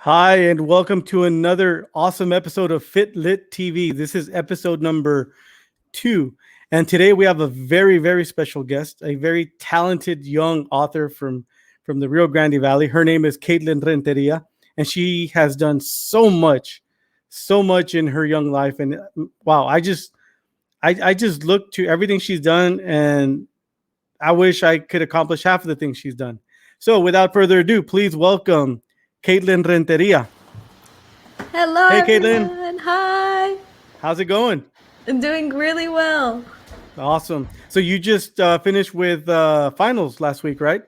Hi, and welcome to another awesome episode of Fit Lit TV. This is episode number 2. And today we have a very, very special guest, a very talented young author from the Rio Grande Valley. Her name is Katelynn Renteria, and she has done so much in her young life. And wow, I just look to everything she's done, and I wish I could accomplish half of the things she's done. So without further ado, please welcome Katelynn Renteria. Hello, Hey, Katelynn. everyone. Hi. How's it going? I'm doing really well. Awesome. So you just finished with finals last week, right?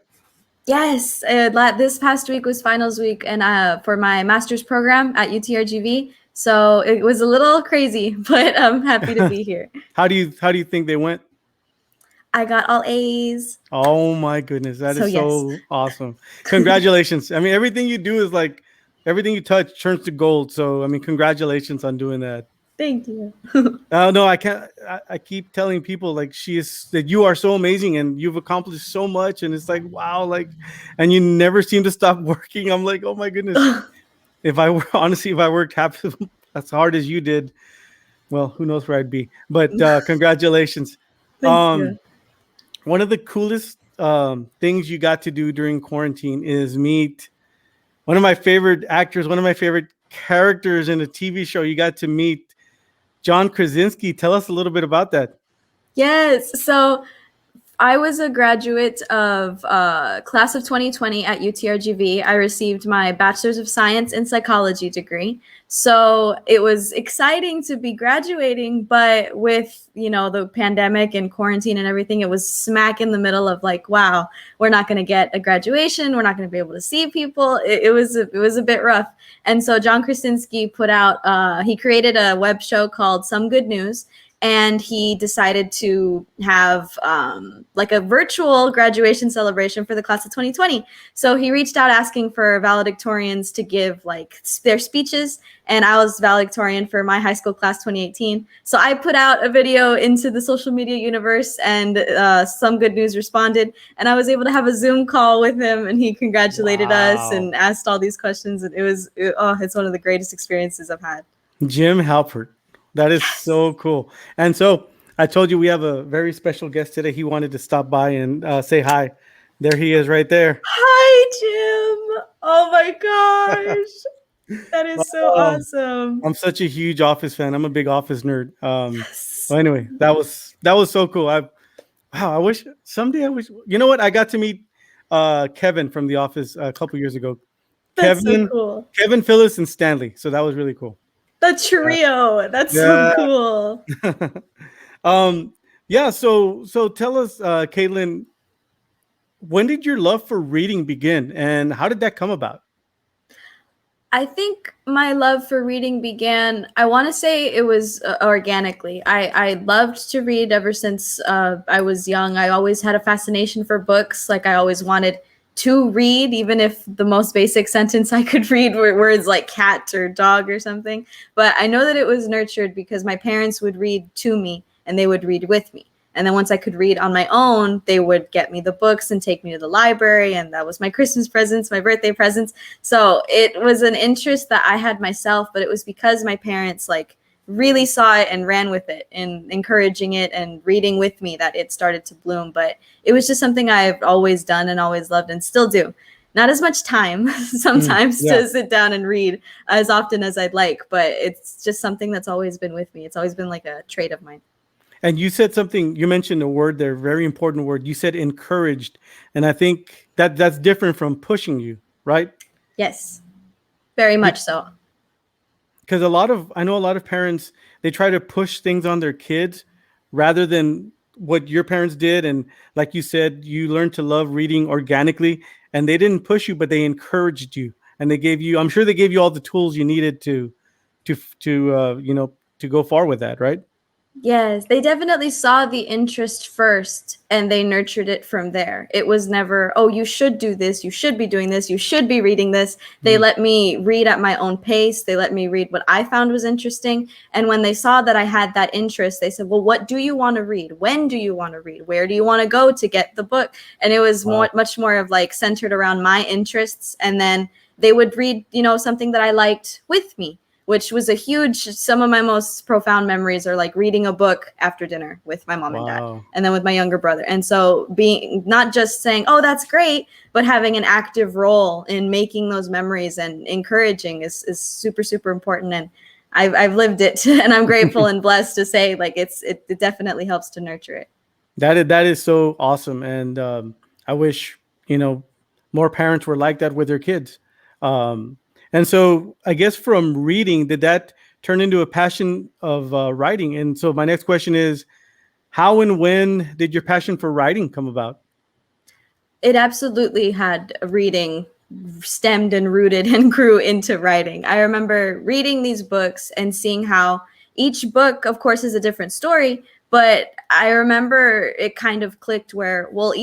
Yes, this past week was finals week, and for my master's program at UTRGV. So it was a little crazy, but I'm happy to be here. How do you think they went? I got all A's. Oh my goodness, that is so yes. awesome! Congratulations. I mean, everything you do is like everything you touch turns to gold. So I mean, congratulations on doing that. Thank you. No, I can't. I keep telling people like that you are so amazing and you've accomplished so much, and it's like wow, like, and you never seem to stop working. I'm like, oh my goodness. If I were honestly, if I worked half as hard as you did, well, who knows where I'd be. But congratulations. Thank you. One of the coolest things you got to do during quarantine is meet one of my favorite actors, one of my favorite characters in a TV show. You got to meet John Krasinski. Tell us a little bit about that. Yes. So I was a graduate of class of 2020 at UTRGV. I received my Bachelor's of Science in Psychology degree. So it was exciting to be graduating, but with, the pandemic and quarantine and everything, it was smack in the middle of like, wow, we're not going to get a graduation. We're not going to be able to see people. It was a bit rough. And so John Krasinski he created a web show called Some Good News. And he decided to have like a virtual graduation celebration for the class of 2020. So he reached out asking for valedictorians to give like their speeches. And I was valedictorian for my high school class 2018. So I put out a video into the social media universe, and Some Good News responded. And I was able to have a Zoom call with him, and he congratulated us and asked all these questions. And it's one of the greatest experiences I've had. Jim Halpert. That is so cool. And so I told you we have a very special guest today. He wanted to stop by and say hi. There he is right there. Hi, Jim. Oh my gosh. That is so awesome. I'm such a huge Office fan. I'm a big Office nerd. Well, anyway, that was so cool. I wish someday you know what? I got to meet Kevin from The Office a couple years ago. That's so cool. Kevin, Phyllis, and Stanley. So that was really cool. The trio. That's so cool. Yeah. So tell us, Katelynn, when did your love for reading begin, and how did that come about? I think my love for reading began, I want to say it was organically. I loved to read ever since I was young. I always had a fascination for books. Like I always wanted to read, even if the most basic sentence I could read were words like cat or dog or something. But I know that it was nurtured because my parents would read to me and they would read with me. And then once I could read on my own, they would get me the books and take me to the library. And that was my Christmas presents, my birthday presents. So it was an interest that I had myself, but it was because my parents really saw it and ran with it and encouraging it and reading with me that it started to bloom. But it was just something I've always done and always loved and still do. Not as much time sometimes to sit down and read as often as I'd like, but it's just something that's always been with me. It's always been like a trait of mine. And you said something, you mentioned a word there, very important word. You said encouraged. And I think that's different from pushing you, right? Yes, very much so. Because I know a lot of parents, they try to push things on their kids rather than what your parents did. And like you said, you learned to love reading organically, and they didn't push you, but they encouraged you. And I'm sure they gave you all the tools you needed to go far with that, right? Yes, they definitely saw the interest first and they nurtured it from there. It was never, oh, you should do this, you should be doing this, you should be reading this. They let me read at my own pace. They let me read what I found was interesting. And when they saw that I had that interest, they said, well, what do you want to read? When do you want to read? Where do you want to go to get the book? And it was much more of like centered around my interests. And then they would read, something that I liked with me, which was some of my most profound memories are like reading a book after dinner with my mom and dad, and then with my younger brother. And so being not just saying, oh, that's great, but having an active role in making those memories and encouraging is super, super important. And I've lived it, and I'm grateful and blessed to say like it definitely helps to nurture it. That is so awesome. And I wish, more parents were like that with their kids. And so I guess from reading, did that turn into a passion of writing? And so my next question is, how and when did your passion for writing come about? It absolutely had reading stemmed and rooted and grew into writing. I remember reading these books and seeing how each book, of course, is a different story, but I remember it kind of clicked where, well,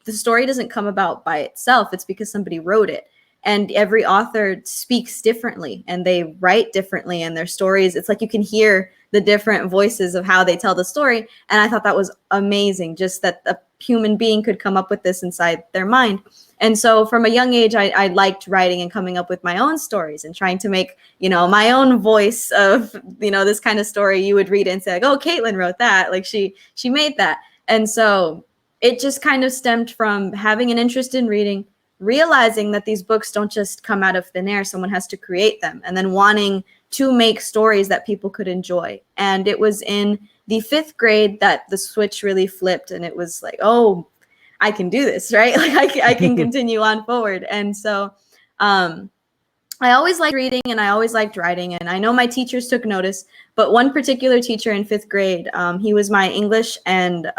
the story doesn't come about by itself. It's because somebody wrote it. And every author speaks differently and they write differently, and their stories, it's like you can hear the different voices of how they tell the story. And I thought that was amazing, just that a human being could come up with this inside their mind. And so from a young age, I liked writing and coming up with my own stories and trying to make, my own voice of, this kind of story. You would read it and say like, oh, Katelynn wrote that. Like she made that. And so it just kind of stemmed from having an interest in reading, realizing that these books don't just come out of thin air. Someone has to create them, and then wanting to make stories that people could enjoy. And it was in the 5th grade that the switch really flipped, and it was like, oh, I can do this, right? Like I can continue on forward. And so I always liked reading and I always liked writing, and I know my teachers took notice, but one particular teacher in 5th grade, he was my English and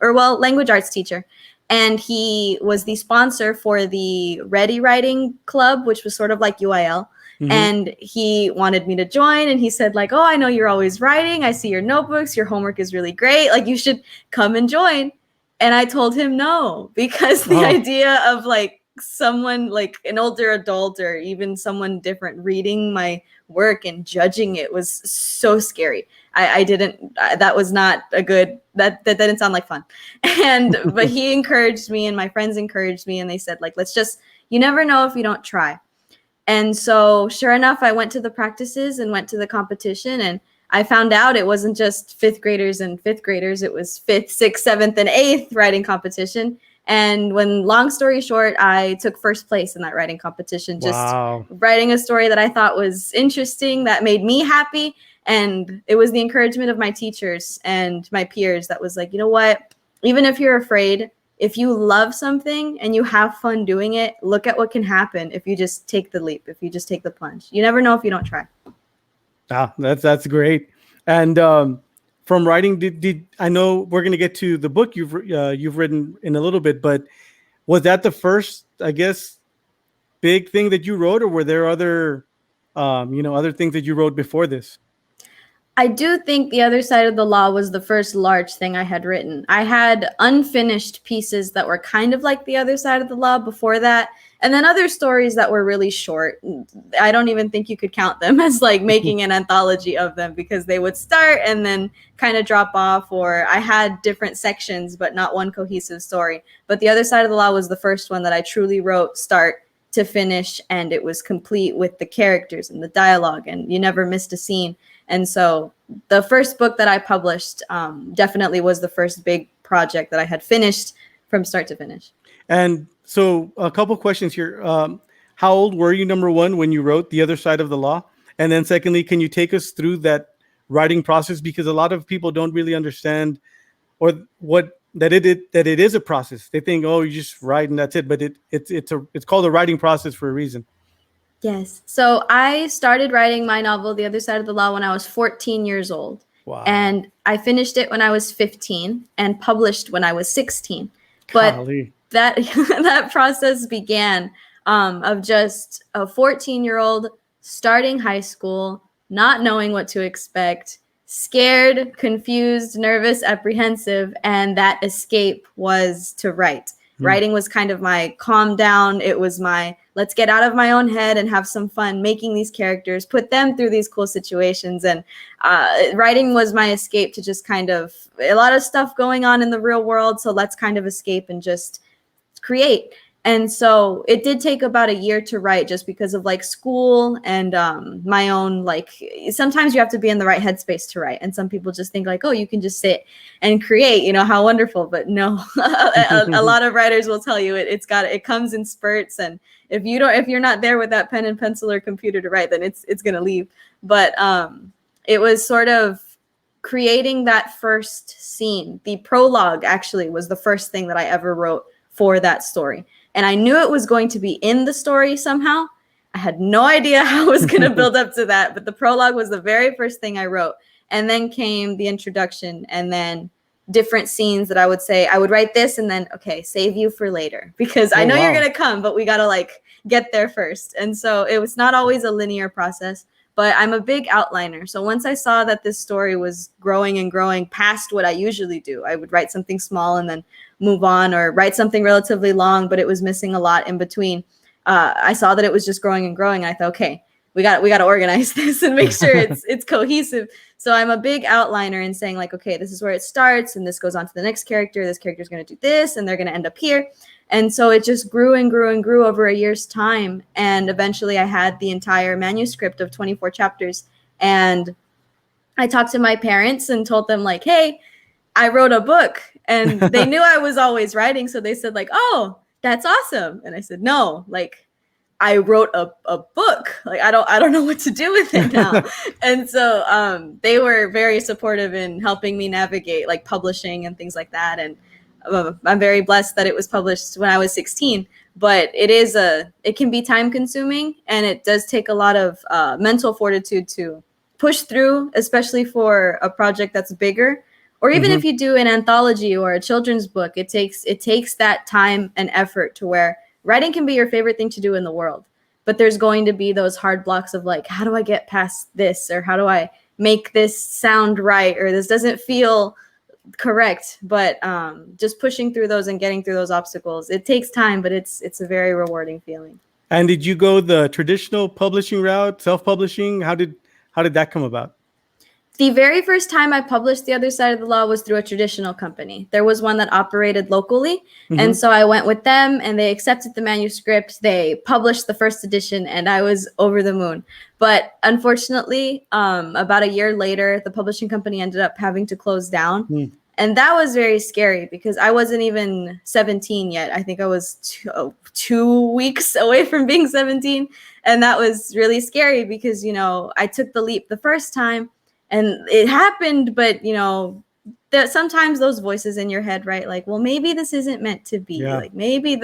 language arts teacher. And he was the sponsor for the Ready Writing Club, which was sort of like UIL. Mm-hmm. And he wanted me to join. And he said like, oh, I know you're always writing. I see your notebooks. Your homework is really great. Like you should come and join. And I told him no, because the idea of like someone like an older adult or even someone different reading my work and judging it was so scary. That was not a good, that didn't sound like fun. But he encouraged me and my friends encouraged me, and they said like, you never know if you don't try. And so sure enough, I went to the practices and went to the competition, and I found out it wasn't just 5th graders and 5th graders. It was 5th, 6th, 7th, and 8th writing competition. And long story short, I took 1st place in that writing competition, just writing a story that I thought was interesting, that made me happy. And it was the encouragement of my teachers and my peers that was like, you know what, even if you're afraid, if you love something and you have fun doing it, look at what can happen if you just take the leap, if you just take the plunge. You never know if you don't try. That's great. And from writing, did I know we're going to get to the book you've written in a little bit, but was that the first, I guess, big thing that you wrote, or were there other, other things that you wrote before this? I do think The Other Side of the Law was the first large thing I had written. I had unfinished pieces that were kind of like The Other Side of the Law before that, and then other stories that were really short. I don't even think you could count them as like making an anthology of them, because they would start and then kind of drop off, or I had different sections but not one cohesive story. But The Other Side of the Law was the first one that I truly wrote start to finish, and it was complete with the characters and the dialogue, and you never missed a scene. And so the first book that I published definitely was the first big project that I had finished from start to finish. And so a couple questions here. How old were you, number one, when you wrote The Other Side of the Law? And then secondly, can you take us through that writing process? Because a lot of people don't really understand or that it is a process. They think, oh, you just write and that's it. But it's called a writing process for a reason. Yes. So I started writing my novel, The Other Side of the Law, when I was 14 years old. Wow. And I finished it when I was 15 and published when I was 16. But Golly. that process began of just a 14-year-old starting high school, not knowing what to expect, scared, confused, nervous, apprehensive, and that escape was to write. Writing was kind of my calm down. It was my let's get out of my own head and have some fun making these characters, put them through these cool situations. And writing was my escape to just kind of a lot of stuff going on in the real world. So let's kind of escape and just create. And so it did take about a year to write, just because of like school and my own, like, sometimes you have to be in the right headspace to write. And some people just think like, oh, you can just sit and create, you know, how wonderful. But no, a lot of writers will tell you it comes in spurts. And if you're not there with that pen and pencil or computer to write, then it's going to leave. But it was sort of creating that first scene. The prologue actually was the first thing that I ever wrote for that story. And I knew it was going to be in the story somehow. I had no idea how I was going to build up to that, but the prologue was the very first thing I wrote. And then came the introduction, and then different scenes that I would say, I would write this and then, okay, save you for later, because I know you're going to come, but we got to like get there first. And so it was not always a linear process, but I'm a big outliner. So once I saw that this story was growing and growing past what I usually do, I would write something small and then move on, or write something relatively long, but it was missing a lot in between. I saw that it was just growing and growing. And I thought, okay, we got to organize this and make sure it's cohesive. So I'm a big outliner in saying like, okay, this is where it starts, and this goes on to the next character. This character is going to do this, and they're going to end up here. And so it just grew and grew and grew over a year's time. And eventually I had the entire manuscript of 24 chapters. And I talked to my parents and told them like, hey, I wrote a book. And they knew I was always writing. So they said like, oh, that's awesome. And I said, no, like I wrote a book. Like, I don't know what to do with it now. And so they were very supportive in helping me navigate like publishing and things like that. And I'm very blessed that it was published when I was 16, but it can be time consuming, and it does take a lot of mental fortitude to push through, especially for a project that's bigger. Or even if you do an anthology or a children's book, it takes that time and effort to where writing can be your favorite thing to do in the world. But there's going to be those hard blocks of like, how do I get past this? Or how do I make this sound right? Or this doesn't feel correct. But just pushing through those and getting through those obstacles, it takes time, but it's a very rewarding feeling. And did you go the traditional publishing route, self-publishing? How did that come about? The very first time I published The Other Side of the Law was through a traditional company. There was one that operated locally. And so I went with them, and they accepted the manuscript. They published the first edition, and I was over the moon. But unfortunately, about a year later, the publishing company ended up having to close down. And that was very scary because I wasn't even 17 yet. I think I was 2 weeks away from being 17. And that was really scary because, you know, I took the leap the first time. And it happened, but you know, that sometimes those voices in your head, right? Like, well, maybe this isn't meant to be. Yeah. Like maybe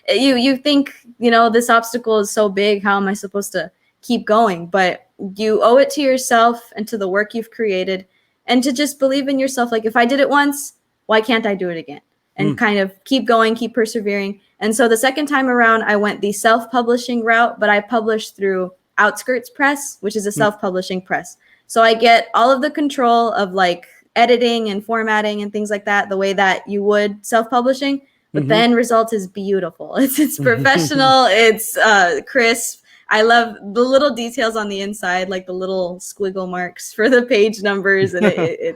you think, you know, this obstacle is so big. How am I supposed to keep going? But you owe it to yourself and to the work you've created, and to just believe in yourself. Like, if I did it once, why can't I do it again? And kind of keep going, keep persevering. And so the second time around, I went the self-publishing route, but I published through Outskirts Press, which is a self-publishing press. So I get all of the control of like editing and formatting and things like that, the way that you would self-publishing, but the end result is beautiful. It's professional. It's crisp. I love the little details on the inside, like the little squiggle marks for the page numbers, and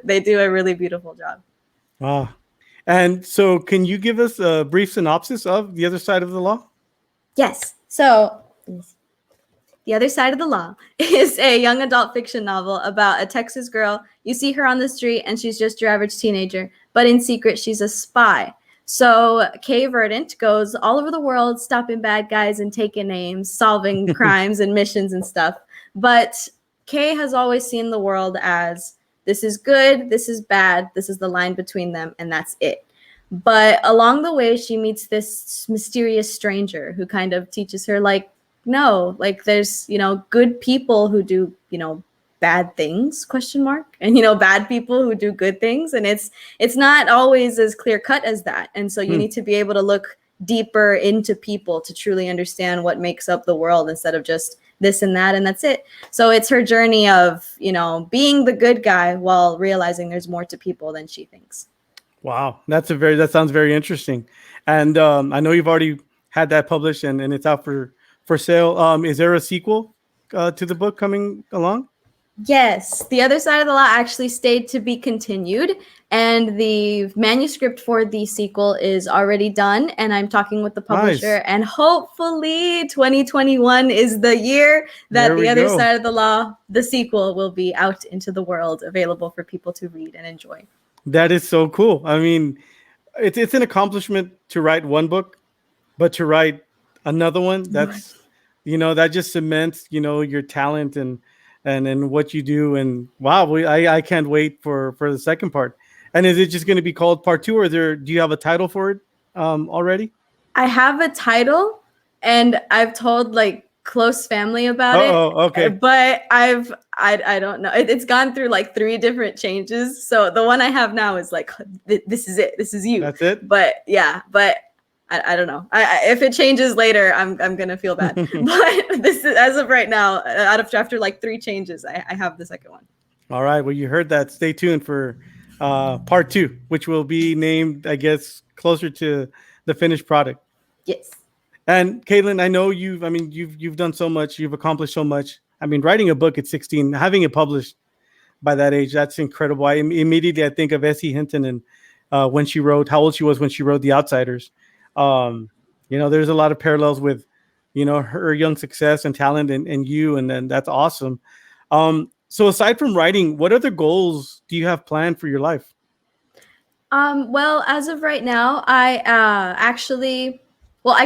they do a really beautiful job. Wow. And so can you give us a brief synopsis of The Other Side of the Law? Yes. So The Other Side of the Law is a young adult fiction novel about a Texas girl. You see her on the street and she's just your average teenager, but in secret, she's a spy. So Kay Verdant goes all over the world, stopping bad guys and taking names, solving crimes and missions and stuff. But Kay has always seen the world as this is good, this is bad, this is the line between them, and that's it. But along the way, she meets this mysterious stranger who kind of teaches her like, no, like there's, you know, good people who do, you know, bad things, ? And, you know, bad people who do good things. And it's not always as clear cut as that. And so you need to be able to look deeper into people to truly understand what makes up the world instead of just this and that. And that's it. So it's her journey of, you know, being the good guy while realizing there's more to people than she thinks. Wow. That sounds very interesting. And I know you've already had that published and it's out for sale. Is there a sequel to the book coming along? Yes, The Other Side of the Law actually stayed to be continued, and the manuscript for the sequel is already done, and I'm talking with the publisher, Nice. and hopefully 2021 is the year that There The we Other go. Side of the Law, the sequel, will be out into the world, available for people to read and enjoy. That is so cool. I mean, it's an accomplishment to write one book, but to write another one, that's, that just cements, your talent and what you do. And wow, I can't wait for the second part. And is it just going to be called part two, or do you have a title for it already? I have a title, and I've told like close family about it, Oh, okay. but I don't know. It's gone through like 3 different changes. So the one I have now is like, this is it. This is you. That's it. But yeah, but I don't know. If it changes later, I'm gonna feel bad. But this is, as of right now, after like 3 changes, I have the second one. All right. Well, you heard that. Stay tuned for part two, which will be named, I guess, closer to the finished product. Yes. And Katelynn, I know you've done so much, you've accomplished so much. I mean, writing a book at 16, having it published by that age, that's incredible. Immediately I think of S.E. Hinton and when she wrote, how old she was when she wrote The Outsiders. Um, there's a lot of parallels with, her young success and talent and you, and then that's awesome. So aside from writing, what other goals do you have planned for your life? Well, as of right now, I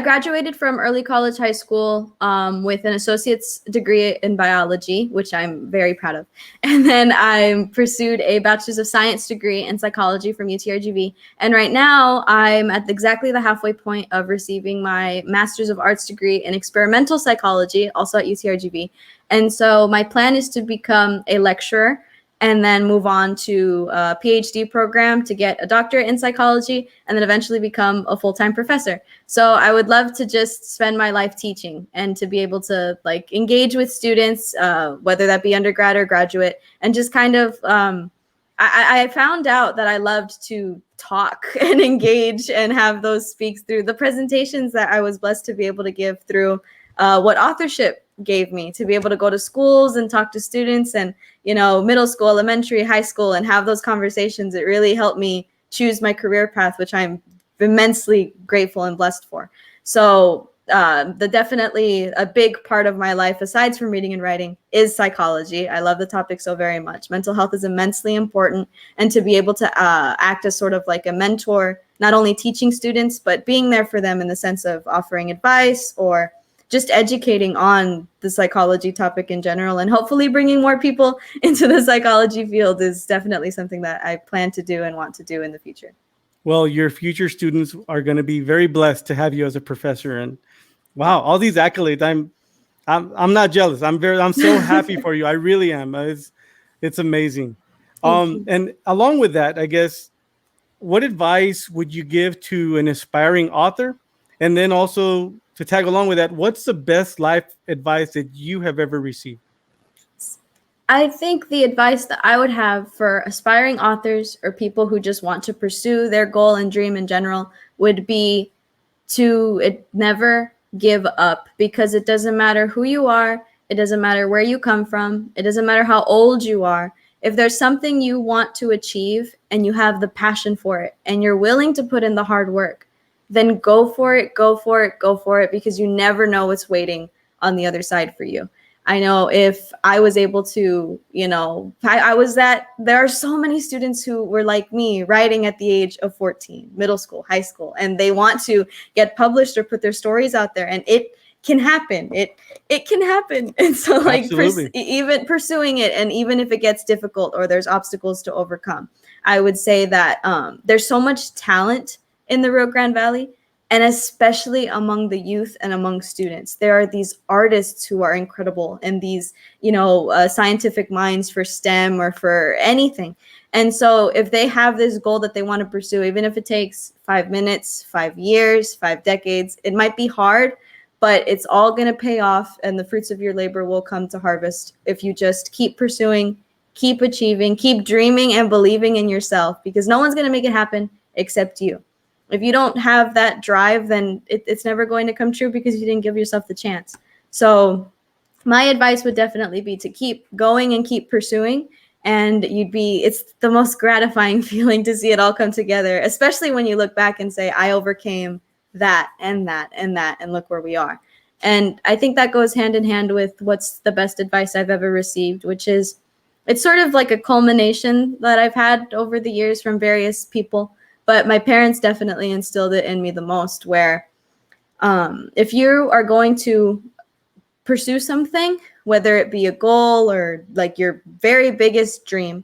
graduated from early college high school with an associate's degree in biology, which I'm very proud of. And then I pursued a bachelor's of science degree in psychology from UTRGV. And right now, I'm at exactly the halfway point of receiving my master's of arts degree in experimental psychology, also at UTRGV. And so my plan is to become a lecturer and then move on to a PhD program to get a doctorate in psychology, and then eventually become a full-time professor. So I would love to just spend my life teaching and to be able to like engage with students, whether that be undergrad or graduate, and just kind of, I found out that I loved to talk and engage and have those speaks through the presentations that I was blessed to be able to give through what authorship gave me, to be able to go to schools and talk to students and, middle school, elementary, high school, and have those conversations. It really helped me choose my career path, which I'm immensely grateful and blessed for. So definitely a big part of my life, aside from reading and writing, is psychology. I love the topic so very much. Mental health is immensely important, and to be able to act as sort of like a mentor, not only teaching students, but being there for them in the sense of offering advice or just educating on the psychology topic in general, and hopefully bringing more people into the psychology field, is definitely something that I plan to do and want to do in the future. Well, your future students are going to be very blessed to have you as a professor. And wow, all these accolades. I'm not jealous. I'm so happy for you. I really am. It's amazing. Thank you. And along with that, I guess, what advice would you give to an aspiring author? And then also, to tag along with that, what's the best life advice that you have ever received? I think the advice that I would have for aspiring authors or people who just want to pursue their goal and dream in general would be to never give up, because it doesn't matter who you are. It doesn't matter where you come from. It doesn't matter how old you are. If there's something you want to achieve and you have the passion for it and you're willing to put in the hard work, then go for it, go for it, go for it, because you never know what's waiting on the other side for you. I know if I was able to, there are so many students who were like me, writing at the age of 14, middle school, high school, and they want to get published or put their stories out there, and it can happen. It can happen. And so like even pursuing it, and even if it gets difficult or there's obstacles to overcome, I would say that there's so much talent in the Rio Grande Valley, and especially among the youth and among students. There are these artists who are incredible, and these, scientific minds for STEM or for anything. And so if they have this goal that they want to pursue, even if it takes 5 minutes, 5 years, 5 decades, it might be hard, but it's all going to pay off, and the fruits of your labor will come to harvest if you just keep pursuing, keep achieving, keep dreaming and believing in yourself, because no one's going to make it happen except you. If you don't have that drive, then it's never going to come true, because you didn't give yourself the chance. So my advice would definitely be to keep going and keep pursuing. And it's the most gratifying feeling to see it all come together, especially when you look back and say, I overcame that and that and that, and look where we are. And I think that goes hand in hand with what's the best advice I've ever received, which is, it's sort of like a culmination that I've had over the years from various people, but my parents definitely instilled it in me the most, where if you are going to pursue something, whether it be a goal or like your very biggest dream,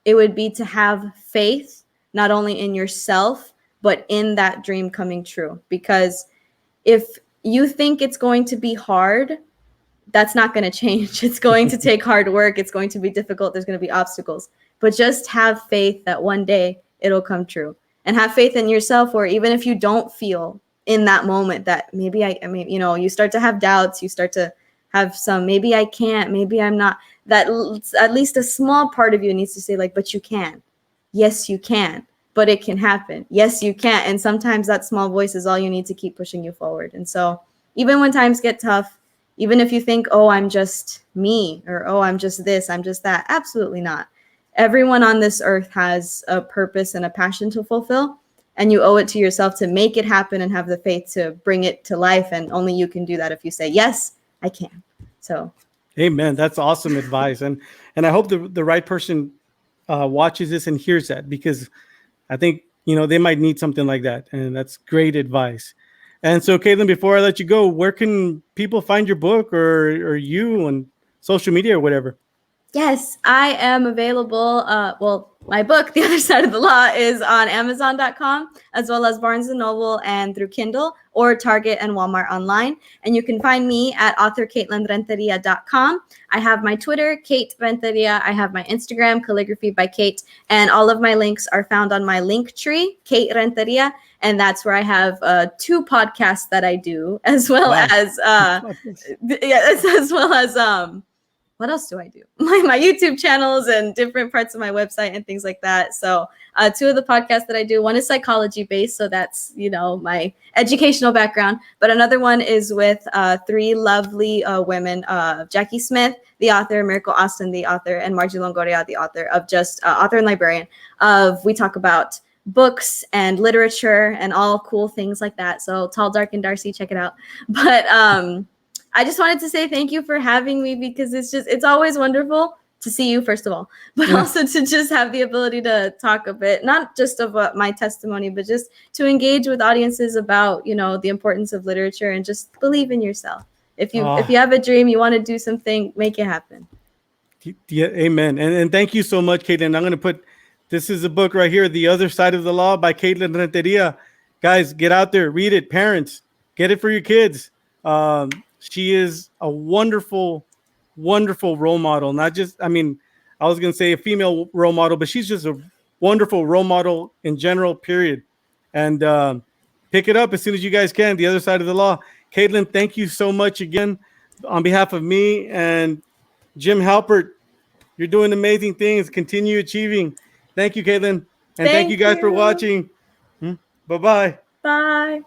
it would be to have faith, not only in yourself, but in that dream coming true. Because if you think it's going to be hard, that's not going to change. It's going to take hard work. It's going to be difficult. There's going to be obstacles. But just have faith that one day it'll come true. And have faith in yourself, or even if you don't feel in that moment that maybe I mean, you start to have doubts, you start to have some, maybe I can't, maybe I'm not, that at least a small part of you needs to say, like, but you can. Yes, you can. But it can happen. Yes, you can. And sometimes that small voice is all you need to keep pushing you forward. And so even when times get tough, even if you think, oh, I'm just me, or oh, I'm just this, I'm just that, absolutely not. Everyone on this earth has a purpose and a passion to fulfill, and you owe it to yourself to make it happen and have the faith to bring it to life. And only you can do that if you say, yes, I can. So, amen. That's awesome advice. And I hope the right person watches this and hears that, because I think, they might need something like that. And that's great advice. And so, Katelynn, before I let you go, where can people find your book or you on social media or whatever? yes, I am available. My book, The Other Side of the Law, is on Amazon.com, as well as Barnes & Noble and through Kindle, or Target and Walmart online. And you can find me at authorKatelynnRenteria.com. I have my Twitter, Kate Renteria. I have my Instagram, Calligraphy by Kate. And all of my links are found on my link tree, Kate Renteria. And that's where I have 2 podcasts that I do, as well as what else do I do? My YouTube channels and different parts of my website and things like that. So 2 of the podcasts that I do, one is psychology based. So that's, my educational background. But another one is with 3 lovely women, Jackie Smith, the author, Miracle Austin, the author, and Margie Longoria, the author of just author and librarian we talk about books and literature and all cool things like that. So Tall, Dark, and Darcy, check it out. But I just wanted to say thank you for having me, because it's always wonderful to see you, first of all, but also to just have the ability to talk a bit, not just of my testimony, but just to engage with audiences about, the importance of literature, and just believe in yourself. If you have a dream, you want to do something, make it happen. Yeah, amen. And thank you so much, Katelynn. I'm going to put, this is a book right here, The Other Side of the Law by Katelynn Renteria. Guys, get out there, read it. Parents, get it for your kids. She is a wonderful, wonderful role model. Not just, I was going to say a female role model, but she's just a wonderful role model in general, period. And pick it up as soon as you guys can, The Other Side of the Law. Katelynn, thank you so much again on behalf of me and Jim Halpert. You're doing amazing things. Continue achieving. Thank you, Katelynn. And thank you guys for watching. Bye-bye. Bye.